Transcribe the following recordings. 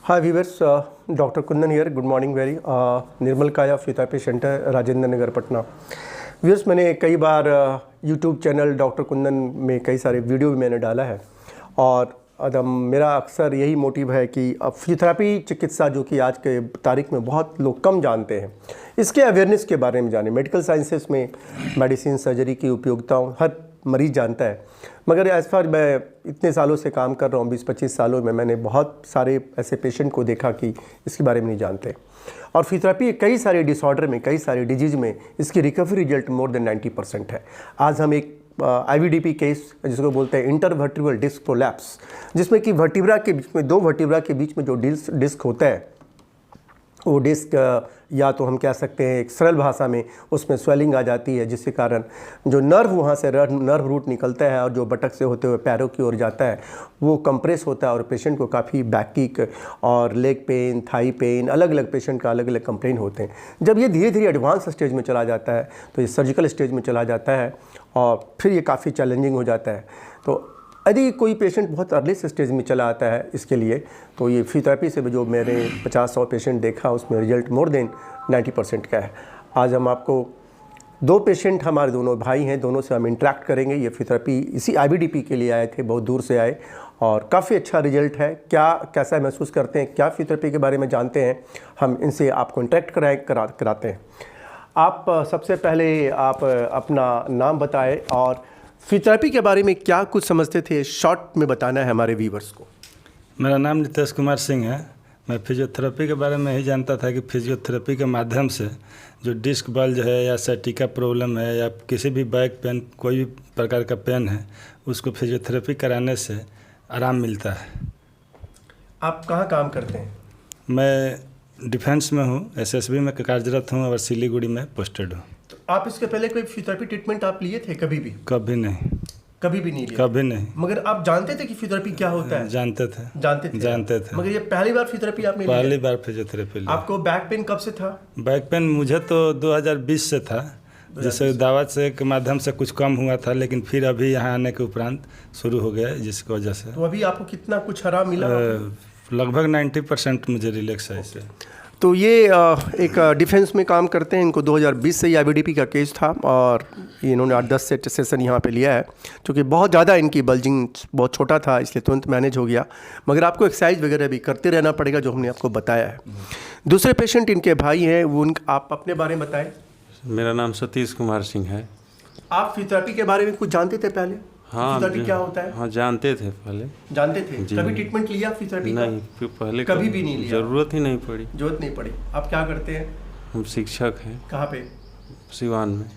Hi viewers, Dr. Kundan here. Good morning very. निर्मल काया physiotherapy centre Rajendra Nagar Patna. Viewers, मैंने कई बार YouTube channel doctor Kundan में कई सारे वीडियो भी मैंने डाला है और मेरा अक्सर यही मोटिव है कि अब फिजियोथेरेपी चिकित्सा जो कि आज के तारीख में बहुत लोग कम जानते हैं, इसके अवेयरनेस के बारे में जाने। मेडिकल साइंसेस में मेडिसिन सर्जरी की उपयोगिताओं हर मरीज़ जानता है, मगर एज़ फार मैं इतने सालों से काम कर रहा हूँ, 20-25 सालों में मैंने बहुत सारे ऐसे पेशेंट को देखा कि इसके बारे में नहीं जानते। और फिजियोथेरेपी कई सारे डिसऑर्डर में, कई सारे डिजीज़ में इसकी रिकवरी रिजल्ट मोर देन 90% है। आज हम एक IVDP केस जिसको बोलते हैं इंटरवर्टिब्रल डिस्क प्रोलैप्स, जिसमें कि वर्टिब्रा के बीच में, दो वर्टिब्रा के बीच में जो डिस्क होता है, वो डिस्क या तो हम कह सकते हैं एक सरल भाषा में उसमें स्वेलिंग आ जाती है, जिसके कारण जो नर्व वहाँ से नर्व रूट निकलता है और जो बटक से होते हुए पैरों की ओर जाता है वो कंप्रेस होता है और पेशेंट को काफ़ी बैक किक और लेग पेन, थाई पेन, अलग अलग पेशेंट का अलग अलग कंप्लेन होते हैं। जब ये धीरे धीरे एडवांस स्टेज में चला जाता है तो ये सर्जिकल स्टेज में चला जाता है और फिर ये काफ़ी चैलेंजिंग हो जाता है। तो यदि कोई पेशेंट बहुत अर्ली स्टेज में चला आता है इसके लिए, तो ये फिजियोथेरेपी से जो मैंने 50-100 पेशेंट देखा उसमें रिजल्ट मोर देन 90% का है। आज हम आपको दो पेशेंट, हमारे दोनों भाई हैं, दोनों से हम इंटरेक्ट करेंगे। ये फिजियोथेरेपी इसी IVDP के लिए आए थे, बहुत दूर से आए और काफ़ी अच्छा रिजल्ट है। कैसा महसूस करते हैं, क्या फिजियोथेरेपी के बारे में जानते हैं, हम इनसे आपको इंटरेक्ट कराते हैं। आप सबसे पहले आप अपना नाम बताएं और फिजियोथेरेपी के बारे में क्या कुछ समझते थे, शॉर्ट में बताना है हमारे व्यूवर्स को। मेरा नाम नितेश कुमार सिंह है। मैं फिजियोथेरेपी के बारे में ही जानता था कि फिजियोथेरेपी के माध्यम से जो डिस्क बल्ज है या सैटिका प्रॉब्लम है या किसी भी बैक पेन, कोई भी प्रकार का पेन है, उसको फिजियोथेरेपी कराने से आराम मिलता है। आप कहाँ काम करते हैं? मैं डिफेंस में हूँ, SSB में कार्यरत हूँ और सिलीगुड़ी में पोस्टेड हूँ। तो आप इसके पहले कोई फिजियोथेरेपी ट्रीटमेंट आप लिए थे कभी भी? कभी नहीं। कभी भी नहीं लिया? कभी नहीं। मगर आप जानते थे कि फिजियोथेरेपी क्या होता है? जानते थे। मगर ये पहली बार फिजियोथेरेपी आपने लिया? पहली बार फिजियोथेरेपी लिया। आपको बैक पेन कब से था? बैक पेन मुझे तो 2020 से था, जिससे दवा से के माध्यम से कुछ कम हुआ था, लेकिन फिर अभी यहाँ आने के उपरांत शुरू हो गया, जिसकी वजह से। तो अभी आपको कितना कुछ आराम मिला? लगभग 90% मुझे रिलैक्स है इससे। तो ये एक डिफेंस में काम करते हैं। इनको 2020 से ही IVDP का केस था और इन्होंने 8-10 सेशन यहाँ पे लिया है, क्योंकि बहुत ज़्यादा इनकी बल्जिंग बहुत छोटा था, इसलिए तुरंत मैनेज हो गया। मगर आपको एक्सरसाइज वगैरह भी करते रहना पड़ेगा, जो हमने आपको बताया है। दूसरे पेशेंट इनके भाई हैं, वो आप अपने बारे में बताएं। मेरा नाम सतीश कुमार सिंह है। आप फिजियोथेरेपी के बारे में कुछ जानते थे पहले? हाँ, फिजियोथेरेपी क्या होता है? हाँ, जानते थे पहले। जानते थे? कभी ट्रीटमेंट लिया फिजियोथेरेपी का? नहीं, फिर पहले कभी भी नहीं लिया? जरूरत ही नहीं पड़ी। जरूरत नहीं पड़ी। आप क्या करते हैं? हम शिक्षक हैं। कहाँ पे? सिवान में।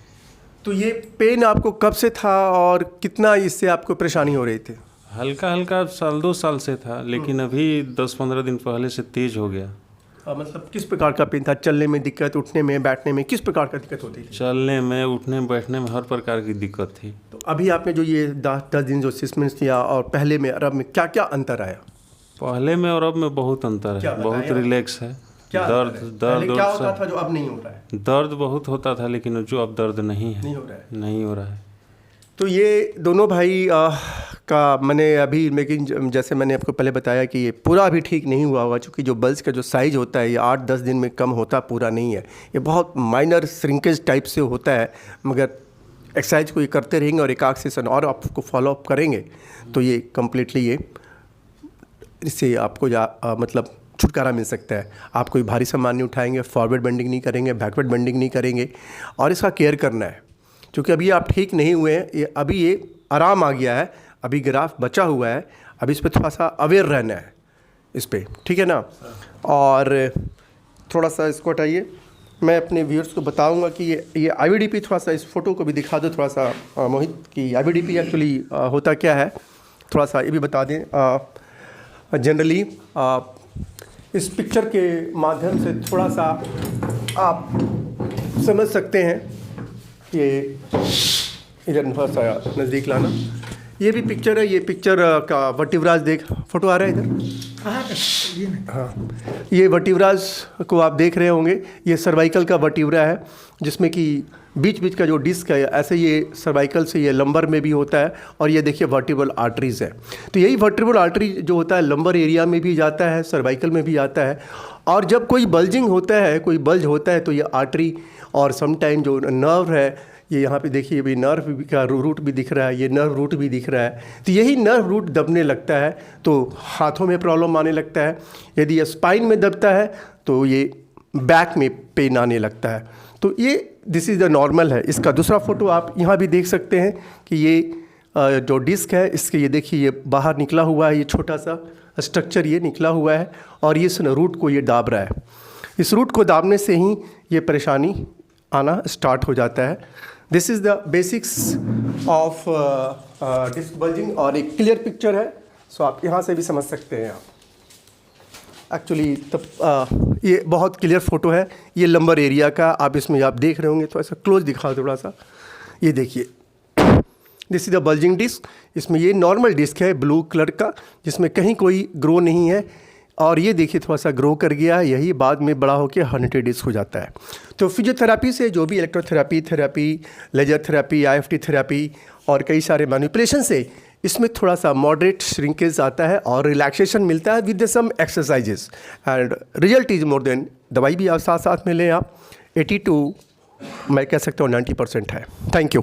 तो ये पेन आपको कब से था और कितना इससे आपको परेशानी हो रही थी? हल्का हल्का 1-2 साल से था, लेकिन अभी 10-15 दिन पहले से तेज हो गया। मतलब किस प्रकार का पेन था? चलने में दिक्कत, उठने में, बैठने में, किस प्रकार का दिक्कत होती थी? चलने में, उठने में, बैठने में हर प्रकार की दिक्कत थी। तो अभी आपने जो ये 10 दिन जो असेसमेंट किया और पहले में और अब में क्या क्या अंतर आया? पहले में और अब में बहुत अंतर है, बहुत रिलैक्स है। दर्द क्या होता था जो अब नहीं हो रहा है? दर्द बहुत होता था, लेकिन जो अब दर्द नहीं है। नहीं हो रहा है। तो ये दोनों भाई का मैंने अभी, लेकिन जैसे मैंने आपको पहले बताया कि ये पूरा अभी ठीक नहीं हुआ होगा, क्योंकि जो बल्ज का जो साइज़ होता है ये 8-10 दिन में कम होता पूरा नहीं है। ये बहुत माइनर श्रिंकेज टाइप से होता है, मगर एक्सरसाइज को ये करते रहेंगे और एक सेशन और आपको फॉलो अप करेंगे तो ये कम्प्लीटली ये इससे आपको मतलब छुटकारा मिल सकता है। आप कोई भारी सामान नहीं उठाएंगे, फॉरवर्ड बेंडिंग नहीं करेंगे, बैकवर्ड बेंडिंग नहीं करेंगे और इसका केयर करना है, क्योंकि अभी आप ठीक नहीं हुए हैं। अभी ये आराम आ गया है, अभी ग्राफ बचा हुआ है, अभी इस पर थोड़ा सा अवेयर रहना है इस पर, ठीक है ना। और थोड़ा सा इसको हटाइए, मैं अपने व्यूअर्स को बताऊंगा कि ये IVDP, थोड़ा सा इस फोटो को भी दिखा दो थोड़ा सा मोहित, कि IVDP एक्चुअली होता क्या है, थोड़ा सा ये भी बता दें। जनरली इस पिक्चर के माध्यम से थोड़ा सा आप समझ सकते हैं, ये इधर थोड़ा सा नज़दीक लाना। ये भी पिक्चर है, ये पिक्चर का वर्टिब्रास देख, फोटो आ रहा है इधर। हाँ, ये वर्टिब्रास को आप देख रहे होंगे, ये सर्वाइकल का वर्टिब्रा है जिसमें कि बीच बीच का जो डिस्क है ऐसे ये सर्वाइकल से ये लंबर में भी होता है, और ये देखिए वर्टिब्रल आर्टरीज़ है। तो यही वर्टिब्रल आर्टरी जो होता है लंबर एरिया में भी जाता है, सर्वाइकल में भी जाता है, और जब कोई बल्जिंग होता है, कोई बल्ज होता है तो ये आर्टरी और समटाइम जो नर्व है, ये यहाँ पे देखिए भी नर्व का रूट भी दिख रहा है, ये नर्व रूट भी दिख रहा है। तो यही नर्व रूट दबने लगता है तो हाथों में प्रॉब्लम आने लगता है। यदि ये स्पाइन में दबता है तो ये बैक में पेन आने लगता है। तो ये दिस इज़ द नॉर्मल है। इसका दूसरा फोटो आप यहाँ भी देख सकते हैं कि ये जो डिस्क है इसके ये देखिए ये बाहर निकला हुआ है, ये छोटा सा स्ट्रक्चर ये निकला हुआ है, और ये रूट को ये दाब रहा है। इस रूट को दाबने से ही ये परेशानी आना स्टार्ट हो जाता है। This is the basics of disc bulging, और एक क्लियर पिक्चर है, सो आप यहाँ से भी समझ सकते हैं। आप एक्चुअली तब ये बहुत क्लियर फोटो है, ये लंबर एरिया का आप इसमें आप देख रहे होंगे। थोड़ा सा क्लोज दिखाओ थोड़ा सा, ये देखिए this is the bulging disc. इसमें ये नॉर्मल डिस्क है ब्लू कलर का, जिसमें कहीं कोई ग्रो नहीं है, और ये देखिए थोड़ा सा ग्रो कर गया है, यही बाद में बड़ा होकर हर्निटेड डिस्क हो जाता है। तो फिजियोथेरेपी से जो भी electrotherapy, laser therapy, IFT therapy और कई सारे मैनिपुलेशन से इसमें थोड़ा सा मॉडरेट श्रिंकेज आता है और रिलैक्सेशन मिलता है with some exercises, and result is more than. दवाई भी आप साथ साथ में लें आप, 80 to मैं कह सकता हूँ 90% है। Thank you.